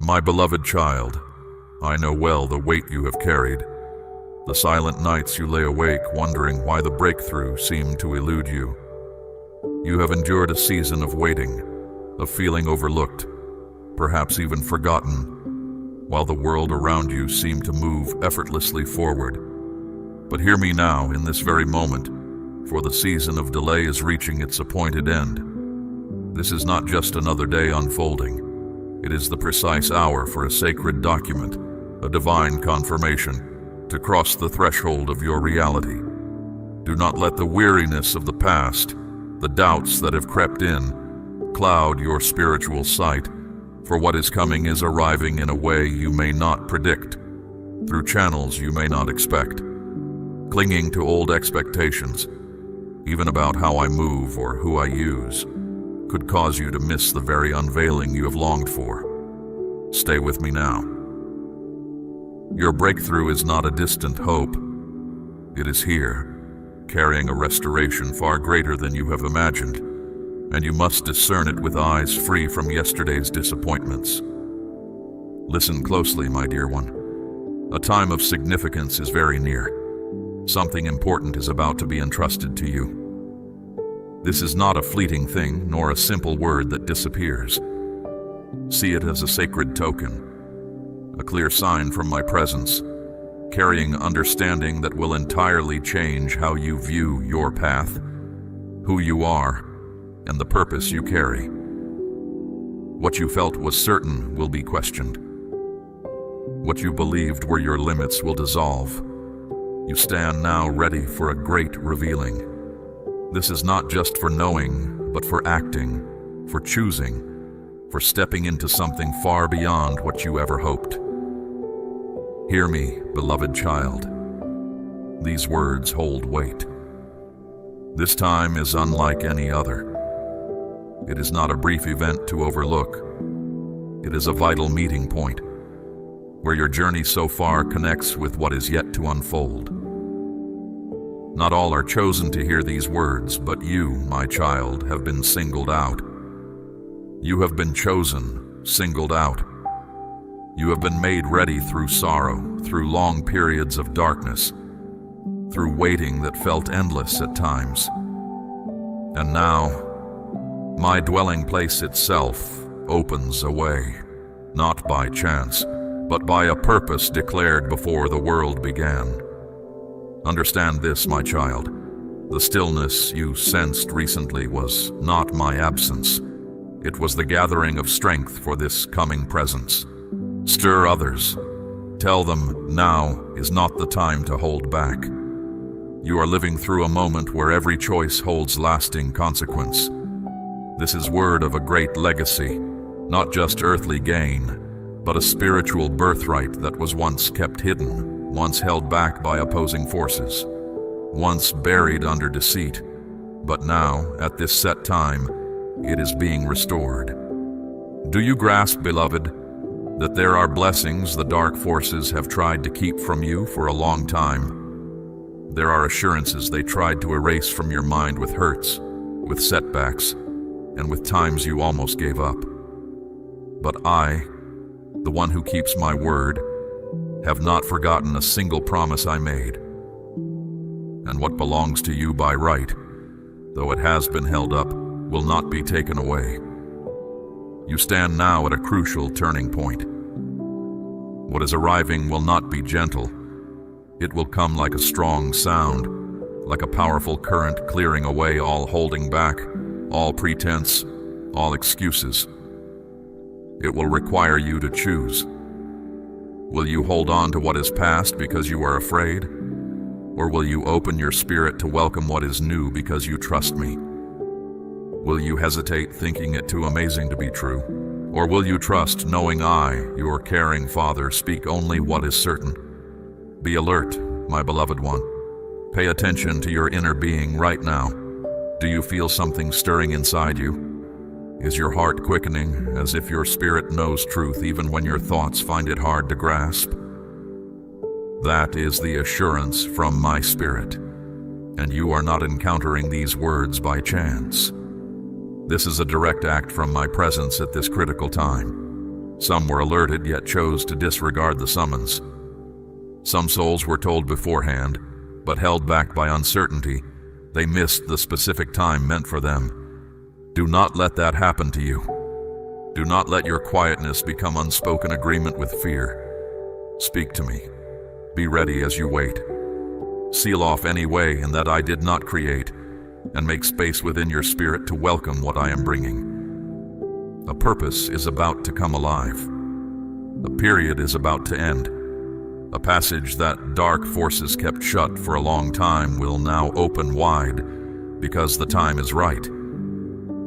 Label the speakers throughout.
Speaker 1: My beloved child, I know well the weight you have carried, the silent nights you lay awake wondering why the breakthrough seemed to elude you. You have endured a season of waiting, of feeling overlooked, perhaps even forgotten, while the world around you seemed to move effortlessly forward. But hear me now in this very moment, for the season of delay is reaching its appointed end. This is not just another day unfolding. It is the precise hour for a sacred document, a divine confirmation, to cross the threshold of your reality. Do not let the weariness of the past, the doubts that have crept in, cloud your spiritual sight, for what is coming is arriving in a way you may not predict, through channels you may not expect. Clinging to old expectations, even about how I move or who I use, could cause you to miss the very unveiling you have longed for. Stay with me now. Your breakthrough is not a distant hope. It is here, carrying a restoration far greater than you have imagined, and you must discern it with eyes free from yesterday's disappointments. Listen closely, my dear one. A time of significance is very near. Something important is about to be entrusted to you. This is not a fleeting thing, nor a simple word that disappears. See it as a sacred token, a clear sign from my presence, carrying understanding that will entirely change how you view your path, who you are, and the purpose you carry. What you felt was certain will be questioned. What you believed were your limits will dissolve. You stand now ready for a great revealing. This is not just for knowing, but for acting, for choosing, for stepping into something far beyond what you ever hoped. Hear me, beloved child. These words hold weight. This time is unlike any other. It is not a brief event to overlook. It is a vital meeting point, where your journey so far connects with what is yet to unfold. Not all are chosen to hear these words, but you, my child, have been singled out. You have been chosen, singled out. You have been made ready through sorrow, through long periods of darkness, through waiting that felt endless at times. And now, my dwelling place itself opens a way, not by chance, but by a purpose declared before the world began. Understand this, my child. The stillness you sensed recently was not my absence. It was the gathering of strength for this coming presence. Stir others. Tell them now is not the time to hold back. You are living through a moment where every choice holds lasting consequence. This is word of a great legacy, not just earthly gain, but a spiritual birthright that was once kept hidden, once held back by opposing forces, once buried under deceit, but now, at this set time, it is being restored. Do you grasp, beloved, that there are blessings the dark forces have tried to keep from you for a long time? There are assurances they tried to erase from your mind with hurts, with setbacks, and with times you almost gave up. But I, the one who keeps my word, have not forgotten a single promise I made. And what belongs to you by right, though it has been held up, will not be taken away. You stand now at a crucial turning point. What is arriving will not be gentle. It will come like a strong sound, like a powerful current clearing away all holding back, all pretense, all excuses. It will require you to choose. Will you hold on to what is past because you are afraid? Or will you open your spirit to welcome what is new because you trust me? Will you hesitate thinking it too amazing to be true? Or will you trust knowing I, your caring Father, speak only what is certain? Be alert, my beloved one. Pay attention to your inner being right now. Do you feel something stirring inside you? Is your heart quickening, as if your spirit knows truth even when your thoughts find it hard to grasp? That is the assurance from my spirit, and you are not encountering these words by chance. This is a direct act from my presence at this critical time. Some were alerted yet chose to disregard the summons. Some souls were told beforehand, but held back by uncertainty. They missed the specific time meant for them. Do not let that happen to you. Do not let your quietness become unspoken agreement with fear. Speak to me. Be ready as you wait. Seal off any way in that I did not create, and make space within your spirit to welcome what I am bringing. A purpose is about to come alive. A period is about to end. A passage that dark forces kept shut for a long time will now open wide because the time is right.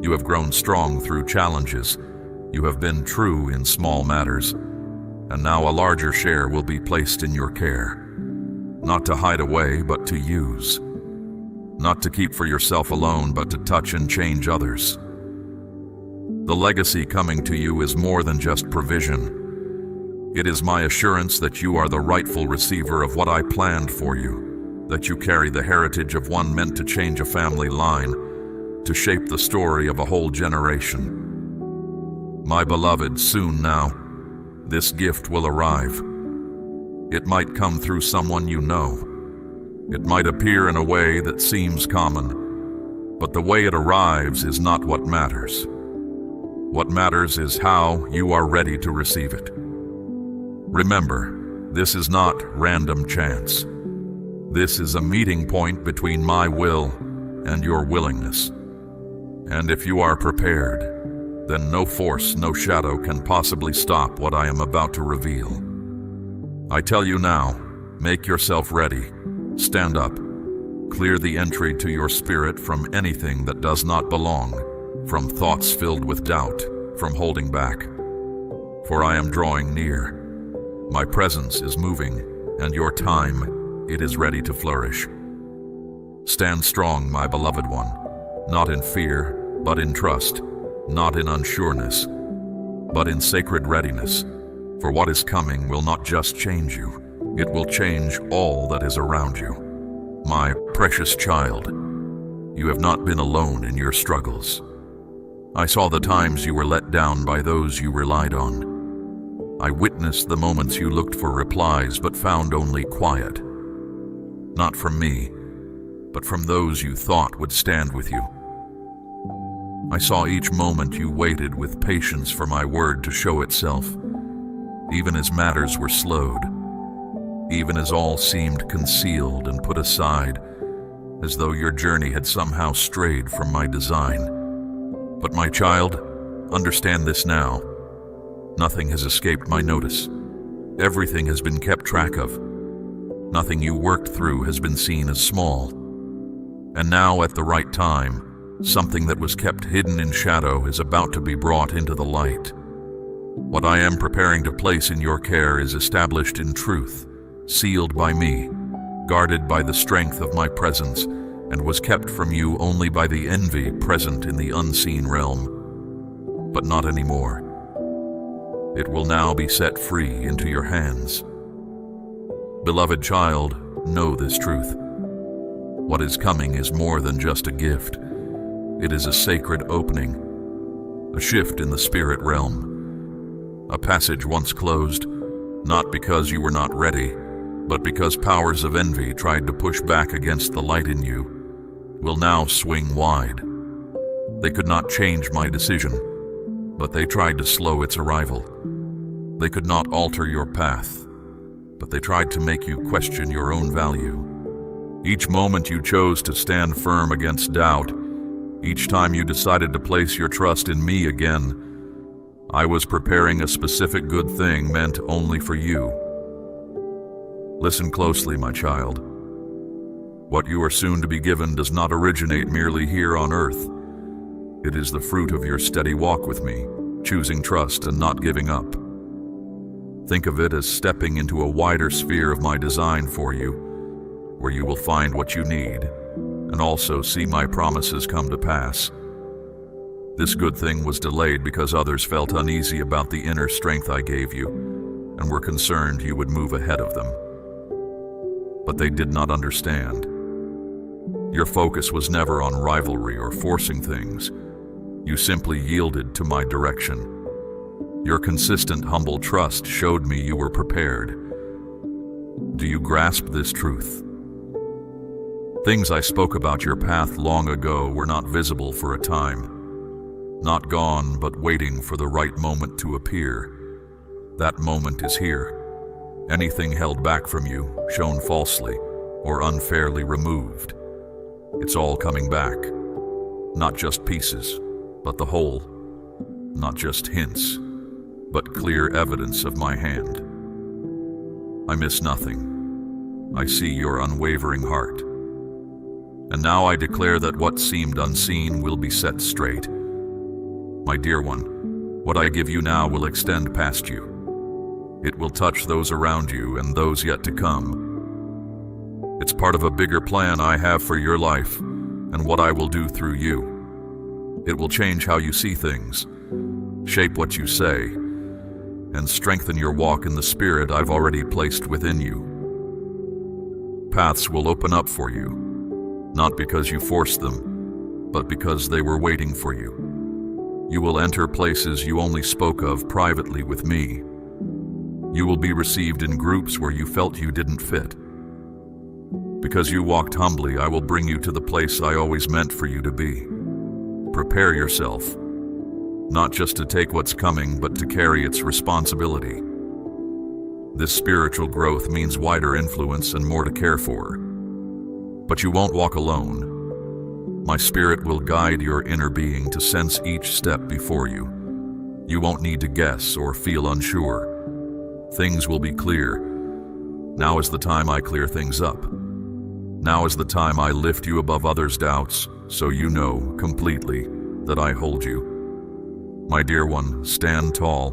Speaker 1: You have grown strong through challenges. You have been true in small matters, and now a larger share will be placed in your care. Not to hide away, but to use. Not to keep for yourself alone, but to touch and change others. The legacy coming to you is more than just provision. It is my assurance that you are the rightful receiver of what I planned for you, that you carry the heritage of one meant to change a family line, to shape the story of a whole generation. My beloved, soon now, this gift will arrive. It might come through someone you know. It might appear in a way that seems common, but the way it arrives is not what matters. What matters is how you are ready to receive it. Remember, this is not random chance. This is a meeting point between my will and your willingness. And if you are prepared, then no force, no shadow can possibly stop what I am about to reveal. I tell you now, make yourself ready. Stand up. Clear the entry to your spirit from anything that does not belong, from thoughts filled with doubt, from holding back. For I am drawing near. My presence is moving, and your time, it is ready to flourish. Stand strong, my beloved one, not in fear, but in trust, not in unsureness, but in sacred readiness. For what is coming will not just change you, it will change all that is around you. My precious child, you have not been alone in your struggles. I saw the times you were let down by those you relied on. I witnessed the moments you looked for replies but found only quiet. Not from me, but from those you thought would stand with you. I saw each moment you waited with patience for my word to show itself, even as matters were slowed, even as all seemed concealed and put aside, as though your journey had somehow strayed from my design. But my child, understand this now. Nothing has escaped my notice. Everything has been kept track of. Nothing you worked through has been seen as small. And now, at the right time, something that was kept hidden in shadow is about to be brought into the light. What I am preparing to place in your care is established in truth, sealed by me, guarded by the strength of my presence, and was kept from you only by the envy present in the unseen realm. But not anymore. It will now be set free into your hands. Beloved child, know this truth. What is coming is more than just a gift. It is a sacred opening, a shift in the spirit realm. A passage once closed, not because you were not ready, but because powers of envy tried to push back against the light in you, will now swing wide. They could not change my decision, but they tried to slow its arrival. They could not alter your path, but they tried to make you question your own value. Each moment you chose to stand firm against doubt, each time you decided to place your trust in me again, I was preparing a specific good thing meant only for you. Listen closely, my child. What you are soon to be given does not originate merely here on earth. It is the fruit of your steady walk with me, choosing trust and not giving up. Think of it as stepping into a wider sphere of my design for you, where you will find what you need, and also see my promises come to pass. This good thing was delayed because others felt uneasy about the inner strength I gave you, and were concerned you would move ahead of them. But they did not understand. Your focus was never on rivalry or forcing things. You simply yielded to my direction. Your consistent, humble trust showed me you were prepared. Do you grasp this truth? Things I spoke about your path long ago were not visible for a time. Not gone, but waiting for the right moment to appear. That moment is here. Anything held back from you, shown falsely, or unfairly removed, it's all coming back. Not just pieces, but the whole. Not just hints, but clear evidence of my hand. I miss nothing. I see your unwavering heart. And now I declare that what seemed unseen will be set straight. My dear one, what I give you now will extend past you. It will touch those around you and those yet to come. It's part of a bigger plan I have for your life and what I will do through you. It will change how you see things, shape what you say, and strengthen your walk in the spirit I've already placed within you. Paths will open up for you, not because you forced them, but because they were waiting for you. You will enter places you only spoke of privately with me. You will be received in groups where you felt you didn't fit. Because you walked humbly, I will bring you to the place I always meant for you to be. Prepare yourself, not just to take what's coming, but to carry its responsibility. This spiritual growth means wider influence and more to care for. But you won't walk alone. My spirit will guide your inner being to sense each step before you. You won't need to guess or feel unsure. Things will be clear. Now is the time I clear things up. Now is the time I lift you above others' doubts, so you know completely that I hold you. My dear one, stand tall.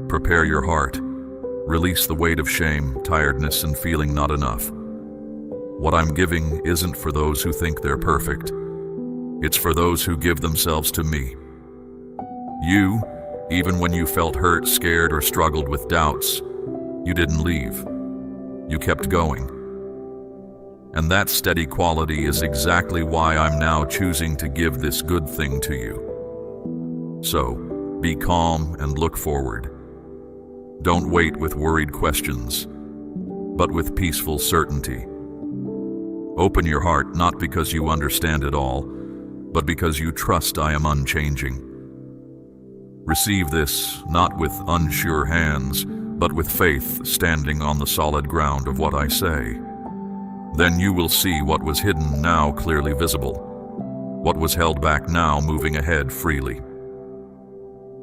Speaker 1: Prepare your heart. Release the weight of shame, tiredness, and feeling not enough. What I'm giving isn't for those who think they're perfect. It's for those who give themselves to me. You, even when you felt hurt, scared, or struggled with doubts, you didn't leave. You kept going. And that steady quality is exactly why I'm now choosing to give this good thing to you. So, be calm and look forward. Don't wait with worried questions, but with peaceful certainty. Open your heart not because you understand it all, but because you trust I am unchanging. Receive this not with unsure hands, but with faith standing on the solid ground of what I say. Then you will see what was hidden now clearly visible, what was held back now moving ahead freely.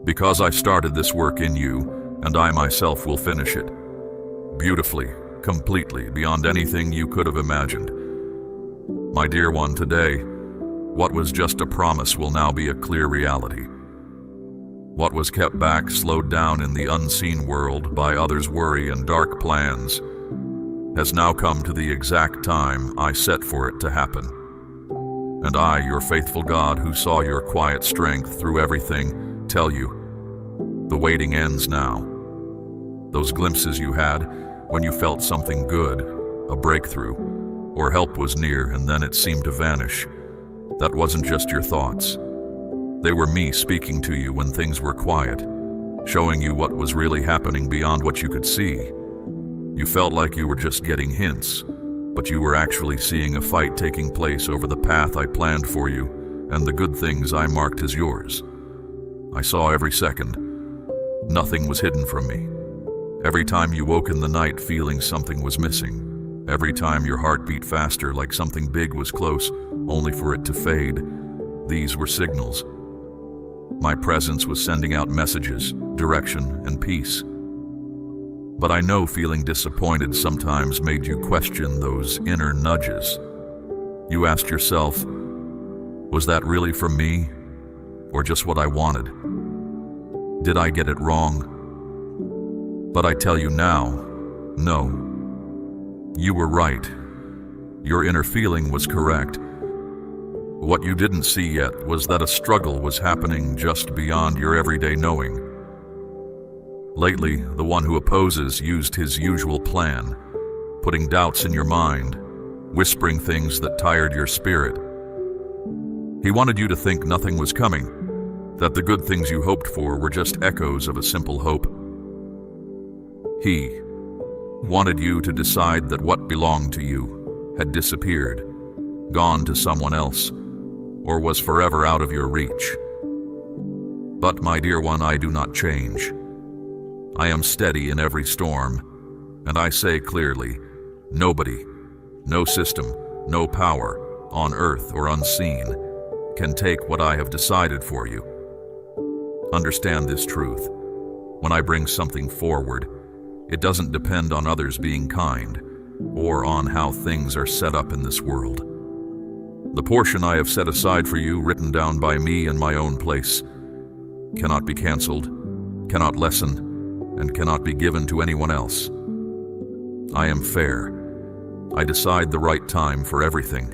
Speaker 1: Because I started this work in you, and I myself will finish it. Beautifully, completely, beyond anything you could have imagined. My dear one, today, what was just a promise will now be a clear reality. What was kept back, slowed down in the unseen world by others' worry and dark plans, has now come to the exact time I set for it to happen. And I, your faithful God, who saw your quiet strength through everything, tell you, the waiting ends now. Those glimpses you had when you felt something good, a breakthrough, or help was near and then it seemed to vanish, that wasn't just your thoughts. They were me speaking to you when things were quiet, showing you what was really happening beyond what you could see. You felt like you were just getting hints, but you were actually seeing a fight taking place over the path I planned for you and the good things I marked as yours. I saw every second. Nothing was hidden from me. Every time you woke in the night feeling something was missing, every time your heart beat faster like something big was close, only for it to fade, these were signals. My presence was sending out messages, direction, and peace. But I know feeling disappointed sometimes made you question those inner nudges. You asked yourself, was that really from me, or just what I wanted? Did I get it wrong? But I tell you now, no. You were right. Your inner feeling was correct. What you didn't see yet was that a struggle was happening just beyond your everyday knowing. Lately, the one who opposes used his usual plan, putting doubts in your mind, whispering things that tired your spirit. He wanted you to think nothing was coming, that the good things you hoped for were just echoes of a simple hope. He wanted you to decide that what belonged to you had disappeared, gone to someone else, or was forever out of your reach. But, my dear one, I do not change. I am steady in every storm, and I say clearly, nobody, no system, no power, on earth or unseen, can take what I have decided for you. Understand this truth. When I bring something forward, it doesn't depend on others being kind, or on how things are set up in this world. The portion I have set aside for you, written down by me in my own place, cannot be canceled, cannot lessen, and cannot be given to anyone else. I am fair. I decide the right time for everything,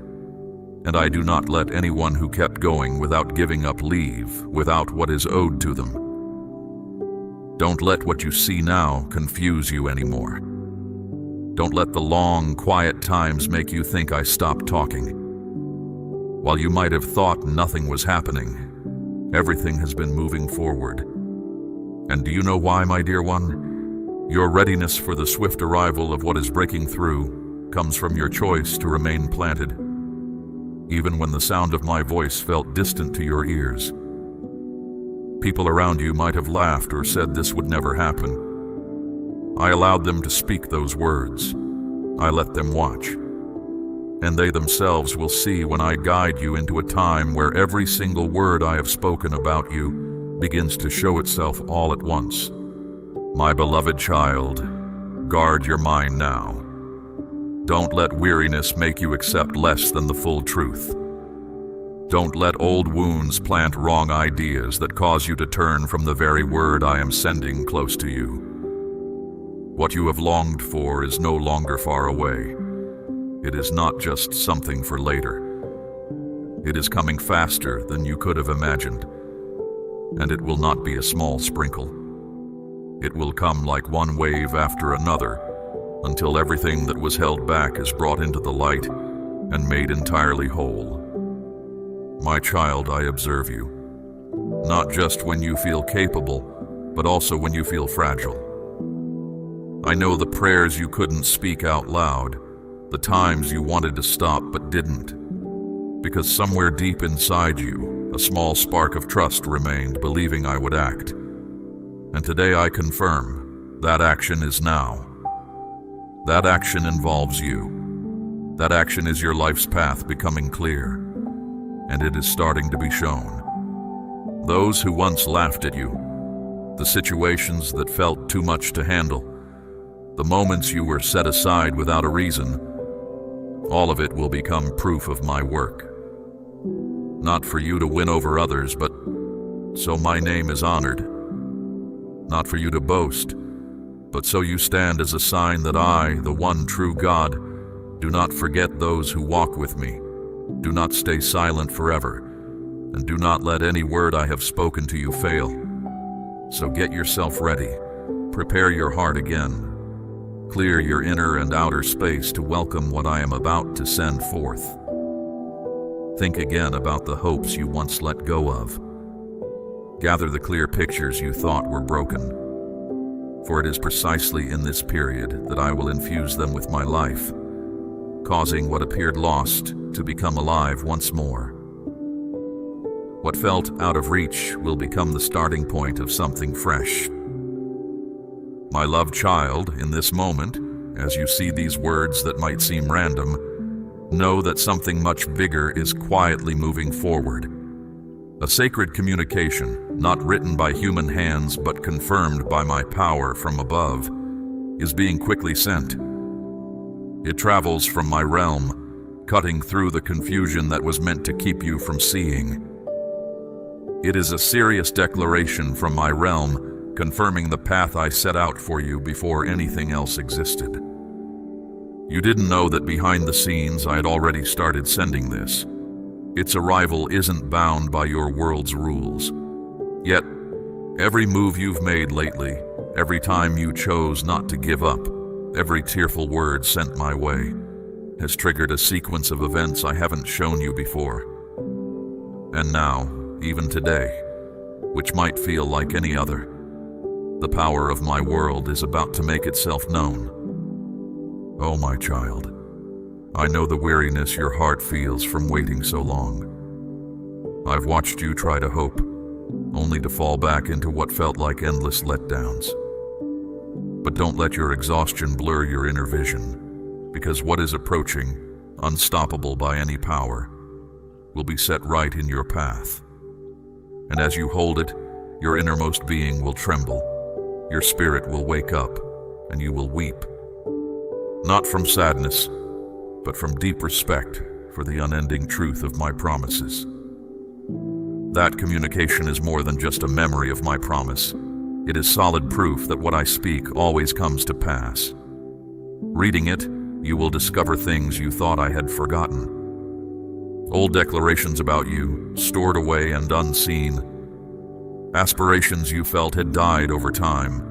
Speaker 1: and I do not let anyone who kept going without giving up leave without what is owed to them. Don't let what you see now confuse you anymore. Don't let the long, quiet times make you think I stopped talking. While you might have thought nothing was happening, everything has been moving forward. And do you know why, my dear one? Your readiness for the swift arrival of what is breaking through comes from your choice to remain planted, even when the sound of my voice felt distant to your ears. People around you might have laughed or said this would never happen. I allowed them to speak those words. I let them watch. And they themselves will see when I guide you into a time where every single word I have spoken about you begins to show itself all at once. My beloved child, guard your mind now. Don't let weariness make you accept less than the full truth. Don't let old wounds plant wrong ideas that cause you to turn from the very word I am sending close to you. What you have longed for is no longer far away. It is not just something for later. It is coming faster than you could have imagined. And it will not be a small sprinkle. It will come like one wave after another, until everything that was held back is brought into the light and made entirely whole. My child, I observe you, not just when you feel capable, but also when you feel fragile. I know the prayers you couldn't speak out loud, the times you wanted to stop but didn't, because somewhere deep inside you, a small spark of trust remained, believing I would act. And today I confirm that action is now. That action involves you. That action is your life's path becoming clear, and it is starting to be shown. Those who once laughed at you, the situations that felt too much to handle, the moments you were set aside without a reason, all of it will become proof of my work. Not for you to win over others, but so my name is honored. Not for you to boast, but so you stand as a sign that I, the one true God, do not forget those who walk with me, do not stay silent forever, and do not let any word I have spoken to you fail. So get yourself ready, prepare your heart again, clear your inner and outer space to welcome what I am about to send forth. Think again about the hopes you once let go of. Gather the clear pictures you thought were broken. For it is precisely in this period that I will infuse them with my life, causing what appeared lost to become alive once more. What felt out of reach will become the starting point of something fresh. My loved child, in this moment, as you see these words that might seem random, know that something much bigger is quietly moving forward. A sacred communication, not written by human hands but confirmed by my power from above, is being quickly sent. It travels from my realm, cutting through the confusion that was meant to keep you from seeing. It is a serious declaration from my realm, confirming the path I set out for you before anything else existed. You didn't know that behind the scenes I had already started sending this. Its arrival isn't bound by your world's rules. Yet, every move you've made lately, every time you chose not to give up, every tearful word sent my way, has triggered a sequence of events I haven't shown you before. And now, even today, which might feel like any other. The power of my world is about to make itself known. Oh, my child, I know the weariness your heart feels from waiting so long. I've watched you try to hope, only to fall back into what felt like endless letdowns. But don't let your exhaustion blur your inner vision, because what is approaching, unstoppable by any power, will be set right in your path. And as you hold it, your innermost being will tremble, your spirit will wake up, and you will weep. Not from sadness, but from deep respect for the unending truth of my promises. That communication is more than just a memory of my promise. It is solid proof that what I speak always comes to pass. Reading it, you will discover things you thought I had forgotten. Old declarations about you, stored away and unseen. Aspirations you felt had died over time,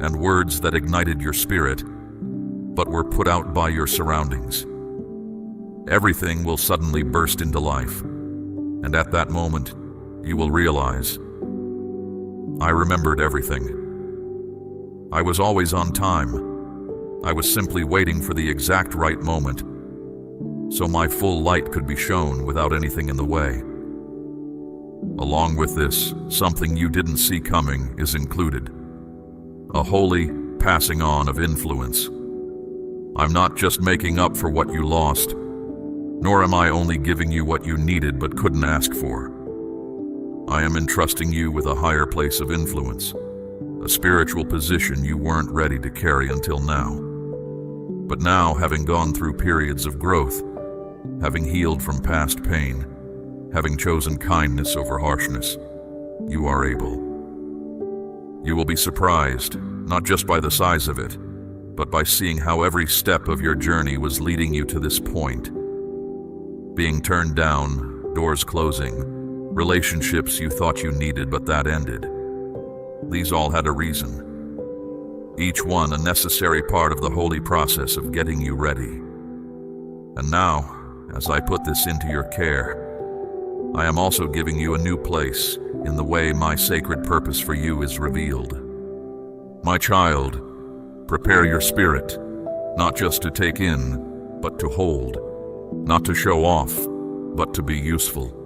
Speaker 1: and words that ignited your spirit, but were put out by your surroundings. Everything will suddenly burst into life, and at that moment, you will realize, I remembered everything. I was always on time. I was simply waiting for the exact right moment, so my full light could be shown without anything in the way. Along with this, something you didn't see coming is included. A holy passing on of influence. I'm not just making up for what you lost, nor am I only giving you what you needed but couldn't ask for. I am entrusting you with a higher place of influence, a spiritual position you weren't ready to carry until now. But now, having gone through periods of growth, having healed from past pain, having chosen kindness over harshness, you are able. You will be surprised, not just by the size of it, but by seeing how every step of your journey was leading you to this point. Being turned down, doors closing, relationships you thought you needed but that ended. These all had a reason. Each one a necessary part of the holy process of getting you ready. And now, as I put this into your care, I am also giving you a new place in the way my sacred purpose for you is revealed. My child, prepare your spirit, not just to take in, but to hold, not to show off, but to be useful.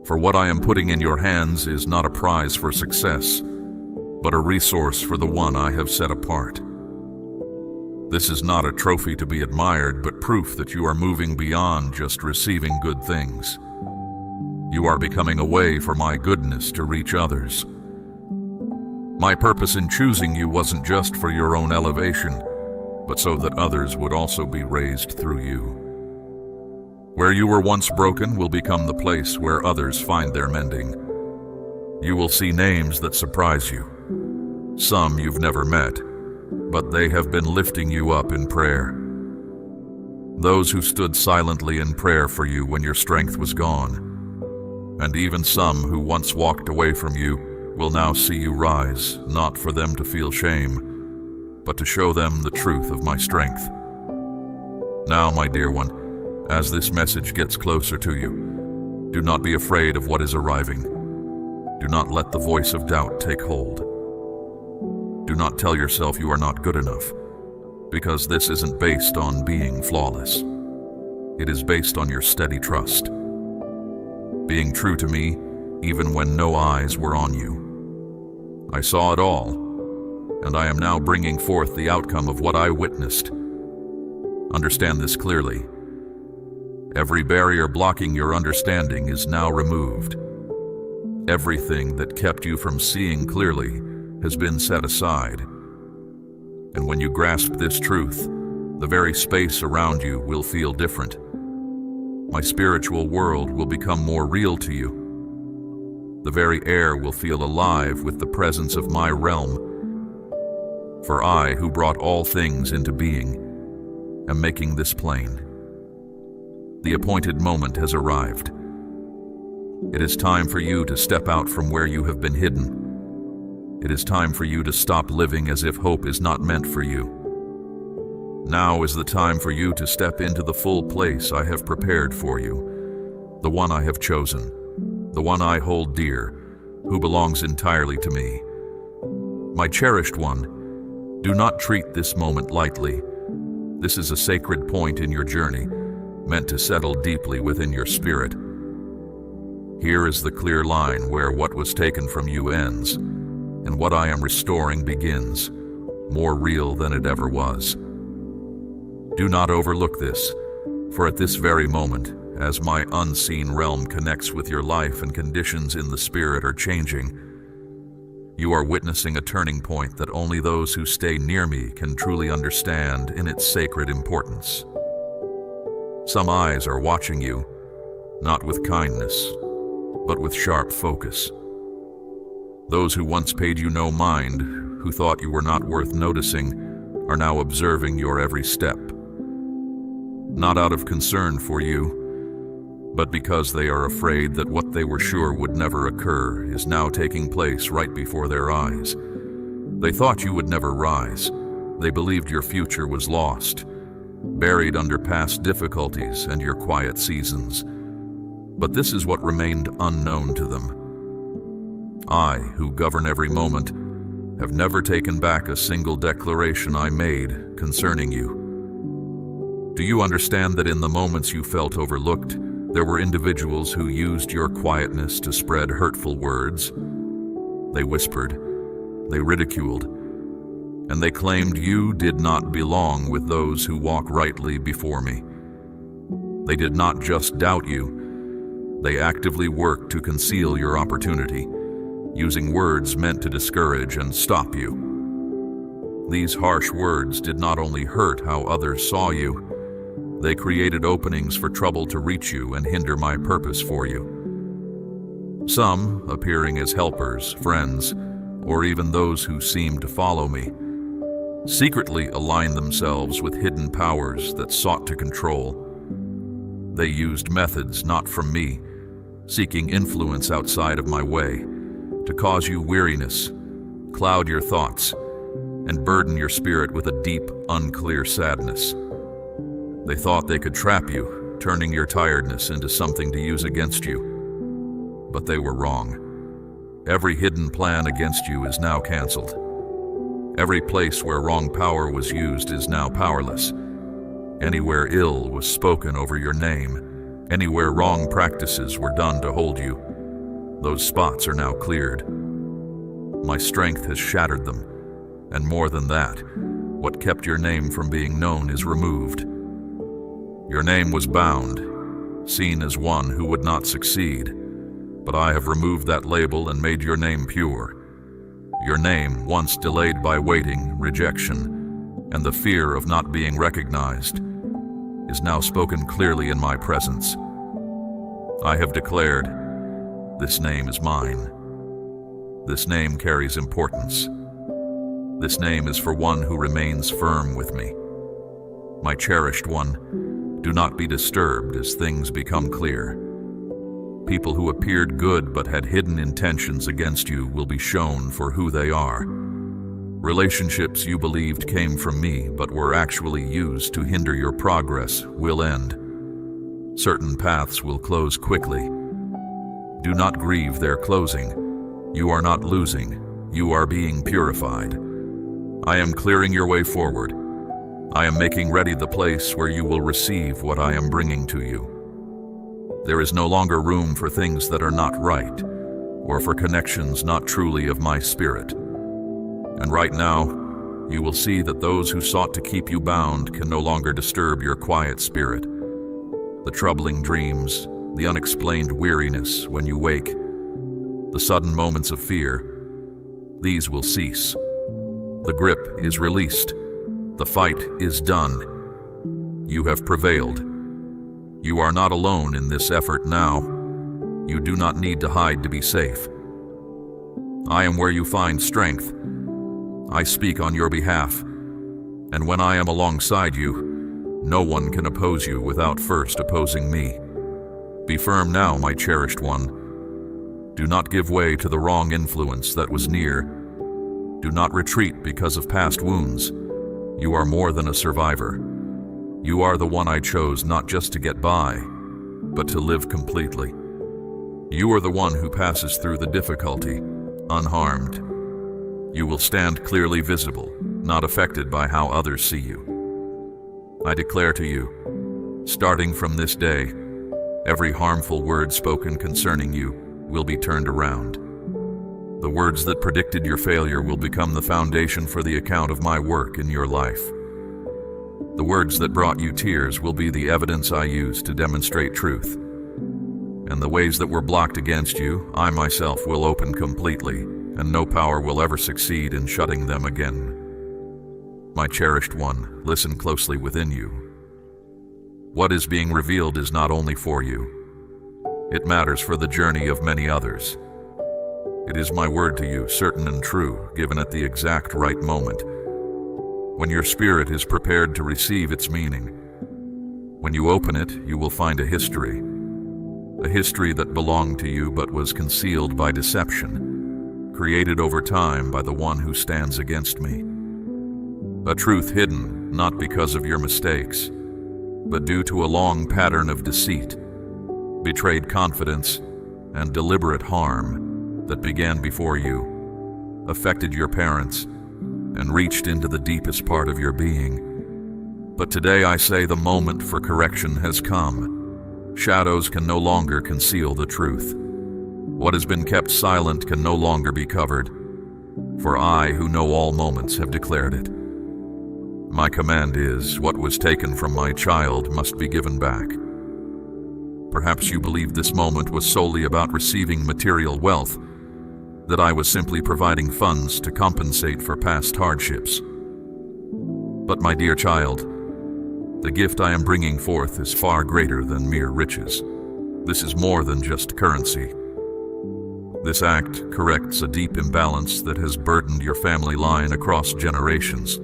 Speaker 1: For what I am putting in your hands is not a prize for success, but a resource for the one I have set apart. This is not a trophy to be admired, but proof that you are moving beyond just receiving good things. You are becoming a way for my goodness to reach others. My purpose in choosing you wasn't just for your own elevation, but so that others would also be raised through you. Where you were once broken will become the place where others find their mending. You will see names that surprise you. Some you've never met, but they have been lifting you up in prayer. Those who stood silently in prayer for you when your strength was gone. And even some who once walked away from you will now see you rise, not for them to feel shame, but to show them the truth of my strength. Now, my dear one, as this message gets closer to you, do not be afraid of what is arriving. Do not let the voice of doubt take hold. Do not tell yourself you are not good enough, because this isn't based on being flawless. It is based on your steady trust. Being true to me, even when no eyes were on you. I saw it all, and I am now bringing forth the outcome of what I witnessed. Understand this clearly. Every barrier blocking your understanding is now removed. Everything that kept you from seeing clearly has been set aside. And when you grasp this truth, the very space around you will feel different. My spiritual world will become more real to you. The very air will feel alive with the presence of my realm. For I, who brought all things into being, am making this plain. The appointed moment has arrived. It is time for you to step out from where you have been hidden. It is time for you to stop living as if hope is not meant for you. Now is the time for you to step into the full place I have prepared for you, the one I have chosen, the one I hold dear, who belongs entirely to me. My cherished one, do not treat this moment lightly. This is a sacred point in your journey, meant to settle deeply within your spirit. Here is the clear line where what was taken from you ends, and what I am restoring begins, more real than it ever was. Do not overlook this, for at this very moment, as my unseen realm connects with your life and conditions in the spirit are changing, you are witnessing a turning point that only those who stay near me can truly understand in its sacred importance. Some eyes are watching you, not with kindness, but with sharp focus. Those who once paid you no mind, who thought you were not worth noticing, are now observing your every step. Not out of concern for you, but because they are afraid that what they were sure would never occur is now taking place right before their eyes. They thought you would never rise. They believed your future was lost, buried under past difficulties and your quiet seasons. But this is what remained unknown to them. I, who govern every moment, have never taken back a single declaration I made concerning you. Do you understand that in the moments you felt overlooked, there were individuals who used your quietness to spread hurtful words? They whispered, they ridiculed, and they claimed you did not belong with those who walk rightly before me. They did not just doubt you, they actively worked to conceal your opportunity, using words meant to discourage and stop you. These harsh words did not only hurt how others saw you, they created openings for trouble to reach you and hinder my purpose for you. Some, appearing as helpers, friends, or even those who seemed to follow me, secretly aligned themselves with hidden powers that sought to control. They used methods not from me, seeking influence outside of my way, to cause you weariness, cloud your thoughts, and burden your spirit with a deep, unclear sadness. They thought they could trap you, turning your tiredness into something to use against you. But they were wrong. Every hidden plan against you is now canceled. Every place where wrong power was used is now powerless. Anywhere ill was spoken over your name, anywhere wrong practices were done to hold you, those spots are now cleared. My strength has shattered them, and more than that, what kept your name from being known is removed. Your name was bound, seen as one who would not succeed, but I have removed that label and made your name pure. Your name, once delayed by waiting, rejection, and the fear of not being recognized, is now spoken clearly in my presence. I have declared, this name is mine. This name carries importance. This name is for one who remains firm with me. My cherished one, do not be disturbed as things become clear. People who appeared good but had hidden intentions against you will be shown for who they are. Relationships you believed came from me but were actually used to hinder your progress will end. Certain paths will close quickly. Do not grieve their closing. You are not losing. You are being purified. I am clearing your way forward. I am making ready the place where you will receive what I am bringing to you. There is no longer room for things that are not right, or for connections not truly of my spirit. And right now, you will see that those who sought to keep you bound can no longer disturb your quiet spirit. The troubling dreams, the unexplained weariness when you wake, the sudden moments of fear, these will cease. The grip is released. The fight is done. You have prevailed. You are not alone in this effort now. You do not need to hide to be safe. I am where you find strength. I speak on your behalf. And when I am alongside you, no one can oppose you without first opposing me. Be firm now, my cherished one. Do not give way to the wrong influence that was near. Do not retreat because of past wounds. You are more than a survivor. You are the one I chose not just to get by, but to live completely. You are the one who passes through the difficulty, unharmed. You will stand clearly visible, not affected by how others see you. I declare to you, starting from this day, every harmful word spoken concerning you will be turned around. The words that predicted your failure will become the foundation for the account of my work in your life. The words that brought you tears will be the evidence I use to demonstrate truth. And the ways that were blocked against you, I myself will open completely, and no power will ever succeed in shutting them again. My cherished one, listen closely within you. What is being revealed is not only for you. It matters for the journey of many others. It is my word to you, certain and true, given at the exact right moment, when your spirit is prepared to receive its meaning. When you open it, you will find a history that belonged to you but was concealed by deception, created over time by the one who stands against me. A truth hidden not because of your mistakes, but due to a long pattern of deceit, betrayed confidence, and deliberate harm that began before you, affected your parents, and reached into the deepest part of your being. But today I say the moment for correction has come. Shadows can no longer conceal the truth. What has been kept silent can no longer be covered, for I, who know all moments, have declared it. My command is, what was taken from my child must be given back. Perhaps you believe this moment was solely about receiving material wealth, that I was simply providing funds to compensate for past hardships. But my dear child, the gift I am bringing forth is far greater than mere riches. This is more than just currency. This act corrects a deep imbalance that has burdened your family line across generations.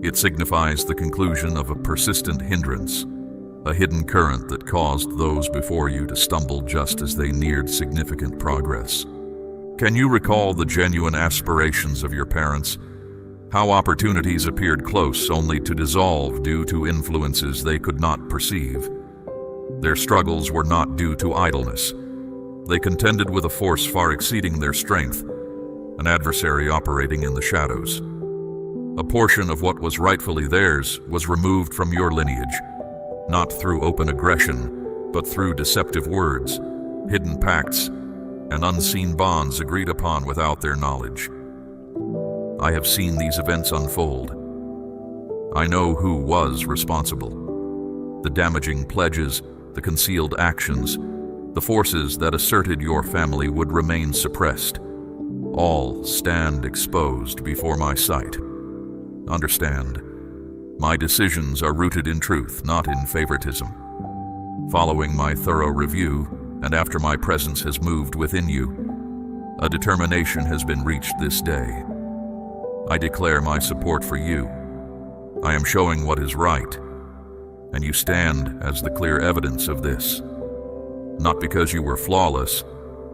Speaker 1: It signifies the conclusion of a persistent hindrance, a hidden current that caused those before you to stumble just as they neared significant progress. Can you recall the genuine aspirations of your parents? How opportunities appeared close only to dissolve due to influences they could not perceive. Their struggles were not due to idleness. They contended with a force far exceeding their strength, an adversary operating in the shadows. A portion of what was rightfully theirs was removed from your lineage, not through open aggression, but through deceptive words, hidden pacts, and unseen bonds agreed upon without their knowledge. I have seen these events unfold. I know who was responsible. The damaging pledges, the concealed actions, the forces that asserted your family would remain suppressed, all stand exposed before my sight. Understand, my decisions are rooted in truth, not in favoritism. Following my thorough review, and after my presence has moved within you, a determination has been reached this day. I declare my support for you. I am showing what is right, and you stand as the clear evidence of this. Not because you were flawless,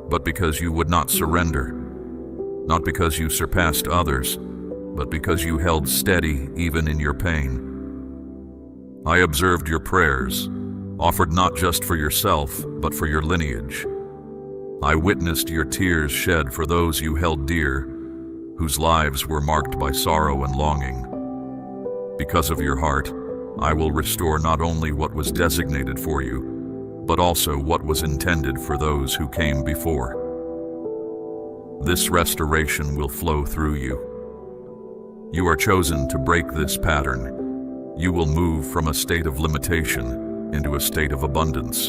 Speaker 1: but because you would not surrender. Not because you surpassed others, but because you held steady even in your pain. I observed your prayers, offered not just for yourself, but for your lineage. I witnessed your tears shed for those you held dear, whose lives were marked by sorrow and longing. Because of your heart, I will restore not only what was designated for you, but also what was intended for those who came before. This restoration will flow through you. You are chosen to break this pattern. You will move from a state of limitation into a state of abundance.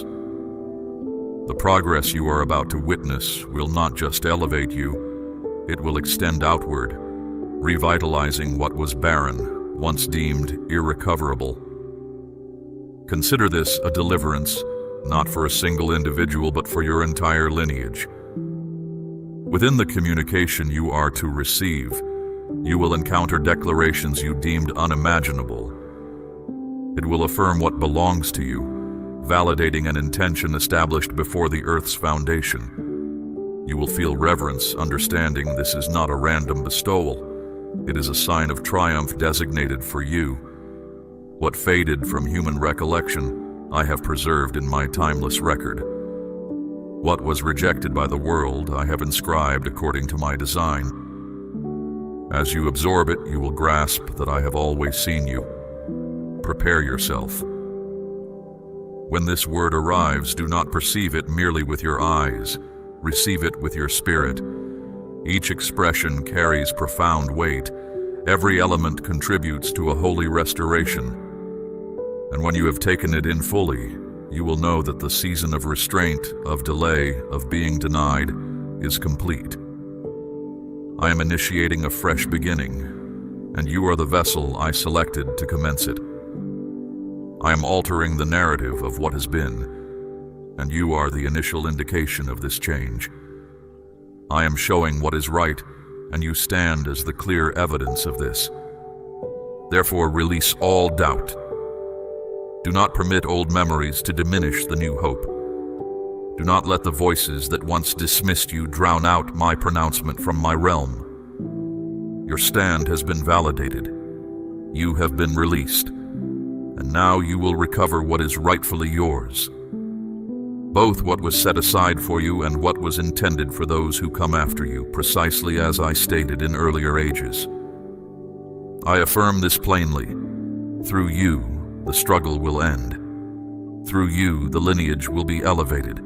Speaker 1: The progress you are about to witness will not just elevate you, it will extend outward, revitalizing what was barren, once deemed irrecoverable. Consider this a deliverance, not for a single individual, but for your entire lineage. Within the communication you are to receive, you will encounter declarations you deemed unimaginable. It will affirm what belongs to you, validating an intention established before the earth's foundation. You will feel reverence, understanding this is not a random bestowal. It is a sign of triumph designated for you. What faded from human recollection, I have preserved in my timeless record. What was rejected by the world, I have inscribed according to my design. As you absorb it, you will grasp that I have always seen you. Prepare yourself. When this word arrives, do not perceive it merely with your eyes. Receive it with your spirit. Each expression carries profound weight. Every element contributes to a holy restoration. And when you have taken it in fully, you will know that the season of restraint, of delay, of being denied, is complete. I am initiating a fresh beginning, and you are the vessel I selected to commence it. I am altering the narrative of what has been, and you are the initial indication of this change. I am showing what is right, and you stand as the clear evidence of this. Therefore, release all doubt. Do not permit old memories to diminish the new hope. Do not let the voices that once dismissed you drown out my pronouncement from my realm. Your stand has been validated. You have been released, and now you will recover what is rightfully yours. Both what was set aside for you and what was intended for those who come after you, precisely as I stated in earlier ages. I affirm this plainly. Through you, the struggle will end. Through you, the lineage will be elevated.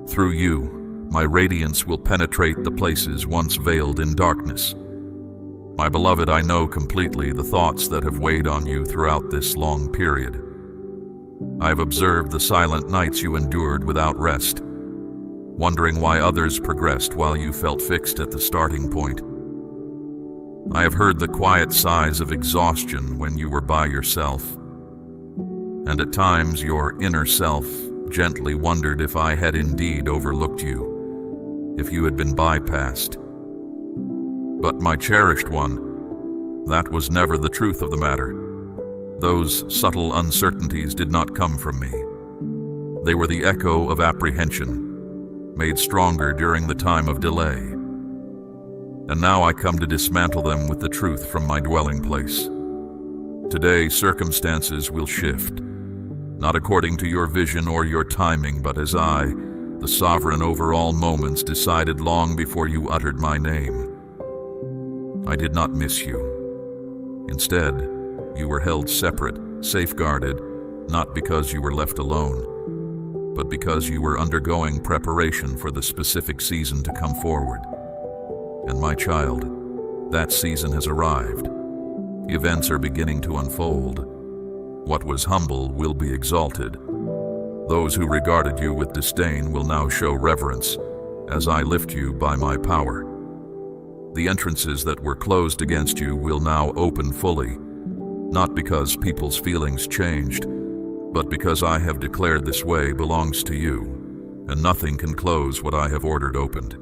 Speaker 1: Through you, my radiance will penetrate the places once veiled in darkness. My beloved, I know completely the thoughts that have weighed on you throughout this long period. I have observed the silent nights you endured without rest, wondering why others progressed while you felt fixed at the starting point. I have heard the quiet sighs of exhaustion when you were by yourself, and at times your inner self gently wondered if I had indeed overlooked you, if you had been bypassed. But my cherished one, that was never the truth of the matter. Those subtle uncertainties did not come from me. They were the echo of apprehension, made stronger during the time of delay. And now I come to dismantle them with the truth from my dwelling place. Today, circumstances will shift, not according to your vision or your timing, but as I, the sovereign over all moments, decided long before you uttered my name. I did not miss you. Instead, you were held separate, safeguarded, not because you were left alone, but because you were undergoing preparation for the specific season to come forward. And my child, that season has arrived. Events are beginning to unfold. What was humble will be exalted. Those who regarded you with disdain will now show reverence, as I lift you by my power. The entrances that were closed against you will now open fully, not because people's feelings changed, but because I have declared this way belongs to you, and nothing can close what I have ordered opened.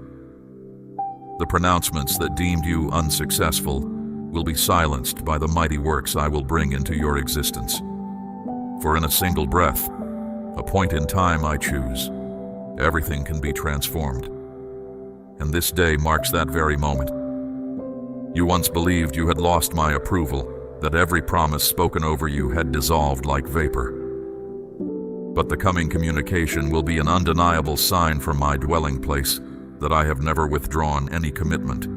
Speaker 1: The pronouncements that deemed you unsuccessful will be silenced by the mighty works I will bring into your existence. For in a single breath, a point in time I choose, everything can be transformed. And this day marks that very moment. You once believed you had lost my approval, that every promise spoken over you had dissolved like vapor. But the coming communication will be an undeniable sign from my dwelling place that I have never withdrawn any commitment.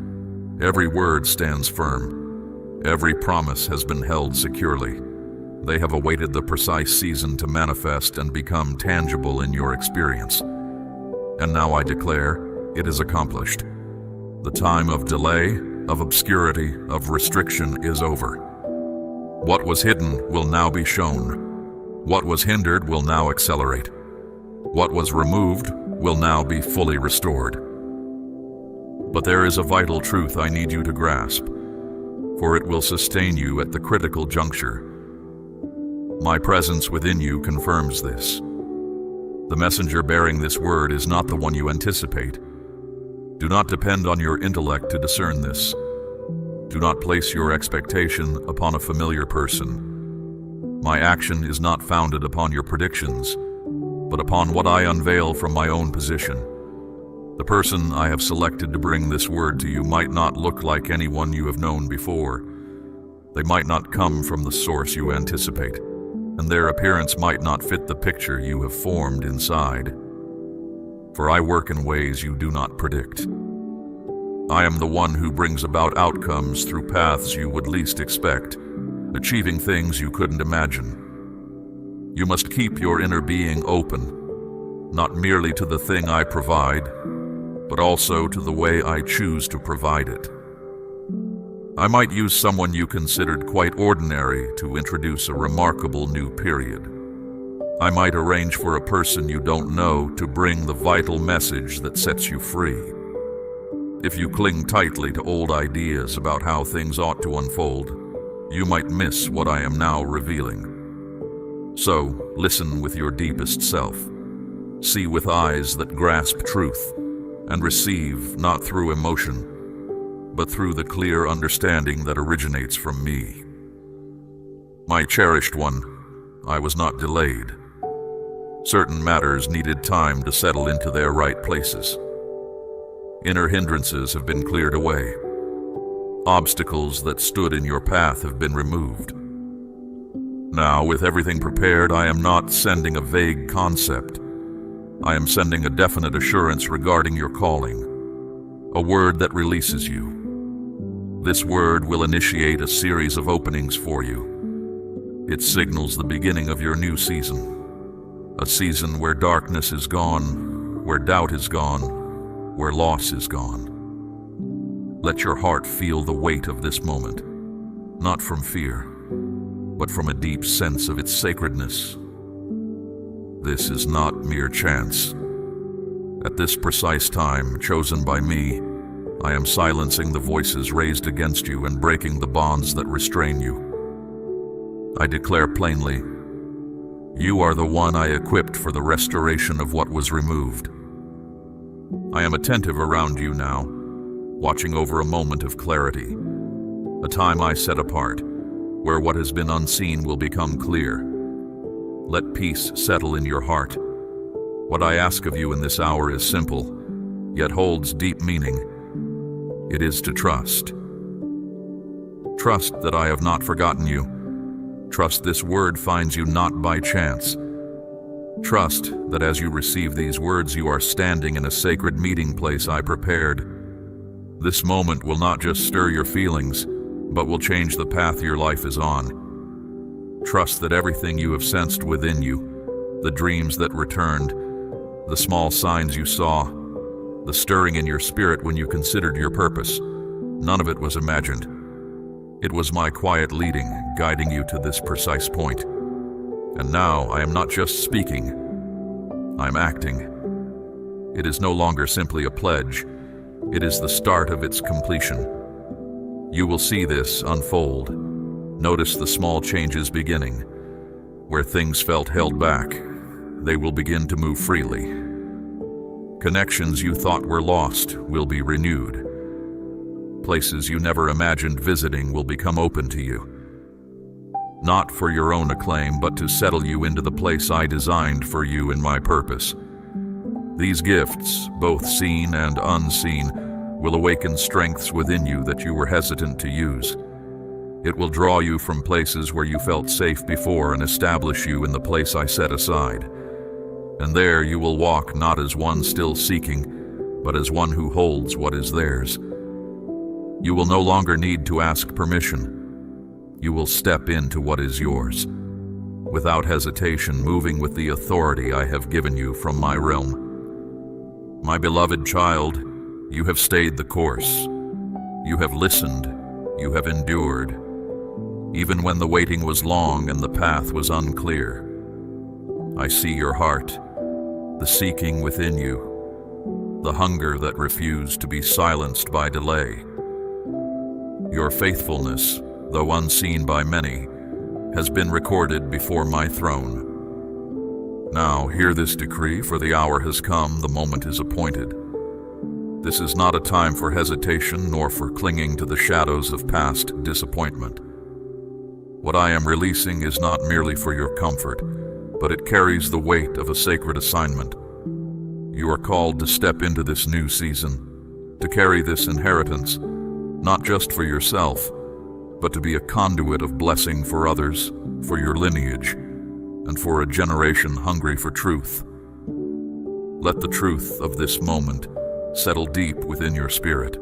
Speaker 1: Every word stands firm. Every promise has been held securely. They have awaited the precise season to manifest and become tangible in your experience. And now I declare, it is accomplished. The time of delay, of obscurity, of restriction is over. What was hidden will now be shown. What was hindered will now accelerate. What was removed will now be fully restored. But there is a vital truth I need you to grasp, for it will sustain you at the critical juncture. My presence within you confirms this. The messenger bearing this word is not the one you anticipate. Do not depend on your intellect to discern this. Do not place your expectation upon a familiar person. My action is not founded upon your predictions, but upon what I unveil from my own position. The person I have selected to bring this word to you might not look like anyone you have known before. They might not come from the source you anticipate, and their appearance might not fit the picture you have formed inside. for I work in ways you do not predict. I am the one who brings about outcomes through paths you would least expect, achieving things you couldn't imagine. You must keep your inner being open, not merely to the thing I provide, but also to the way I choose to provide it. I might use someone you considered quite ordinary to introduce a remarkable new period. I might arrange for a person you don't know to bring the vital message that sets you free. If you cling tightly to old ideas about how things ought to unfold, you might miss what I am now revealing. So, listen with your deepest self. See with eyes that grasp truth, and receive not through emotion, but through the clear understanding that originates from me. My cherished one, I was not delayed. Certain matters needed time to settle into their right places. Inner hindrances have been cleared away. Obstacles that stood in your path have been removed. Now, with everything prepared, I am not sending a vague concept. I am sending a definite assurance regarding your calling, a word that releases you. This word will initiate a series of openings for you. It signals the beginning of your new season, a season where darkness is gone, where doubt is gone, where loss is gone. Let your heart feel the weight of this moment, not from fear, but from a deep sense of its sacredness. This is not mere chance. At this precise time, chosen by me, I am silencing the voices raised against you and breaking the bonds that restrain you. I declare plainly, you are the one I equipped for the restoration of what was removed. I am attentive around you now, watching over a moment of clarity, a time I set apart, where what has been unseen will become clear. Let peace settle in your heart. What I ask of you in this hour is simple, yet holds deep meaning. It is to trust. Trust that I have not forgotten you. Trust this word finds you not by chance. Trust that as you receive these words, you are standing in a sacred meeting place I prepared. This moment will not just stir your feelings, but will change the path your life is on. Trust that everything you have sensed within you, the dreams that returned, the small signs you saw, the stirring in your spirit when you considered your purpose, none of it was imagined. It was my quiet leading, guiding you to this precise point. And now I am not just speaking, I'm acting. It is no longer simply a pledge, it is the start of its completion. You will see this unfold. Notice the small changes beginning. Where things felt held back, they will begin to move freely. Connections you thought were lost will be renewed. Places you never imagined visiting will become open to you. Not for your own acclaim, but to settle you into the place I designed for you in my purpose. These gifts, both seen and unseen, will awaken strengths within you that you were hesitant to use. It will draw you from places where you felt safe before and establish you in the place I set aside. And there you will walk not as one still seeking, but as one who holds what is theirs. You will no longer need to ask permission. You will step into what is yours, without hesitation, moving with the authority I have given you from my realm. My beloved child, you have stayed the course. You have listened. You have endured. Even when the waiting was long and the path was unclear. I see your heart, the seeking within you, the hunger that refused to be silenced by delay. Your faithfulness, though unseen by many, has been recorded before my throne. Now hear this decree, for the hour has come, the moment is appointed. This is not a time for hesitation nor for clinging to the shadows of past disappointment. What I am releasing is not merely for your comfort, but it carries the weight of a sacred assignment. You are called to step into this new season, to carry this inheritance, not just for yourself, but to be a conduit of blessing for others, for your lineage, and for a generation hungry for truth. Let the truth of this moment settle deep within your spirit.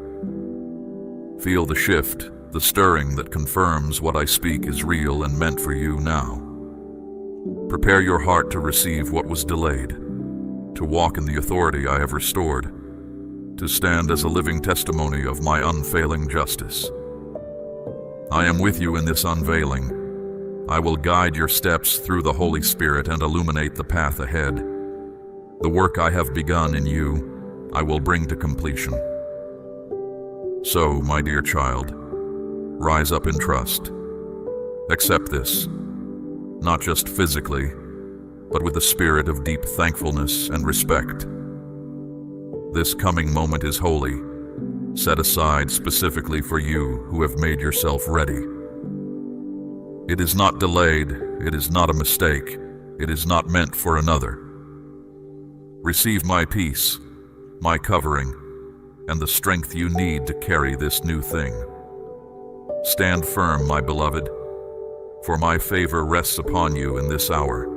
Speaker 1: Feel the shift, the stirring that confirms what I speak is real and meant for you now. Prepare your heart to receive what was delayed, to walk in the authority I have restored, to stand as a living testimony of my unfailing justice. I am with you in this unveiling. I will guide your steps through the Holy Spirit and illuminate the path ahead. The work I have begun in you, I will bring to completion. So, my dear child, rise up in trust. Accept this, not just physically, but with a spirit of deep thankfulness and respect. This coming moment is holy, set aside specifically for you who have made yourself ready. It is not delayed, it is not a mistake, it is not meant for another. Receive my peace, my covering, and the strength you need to carry this new thing. Stand firm, my beloved, for my favor rests upon you in this hour.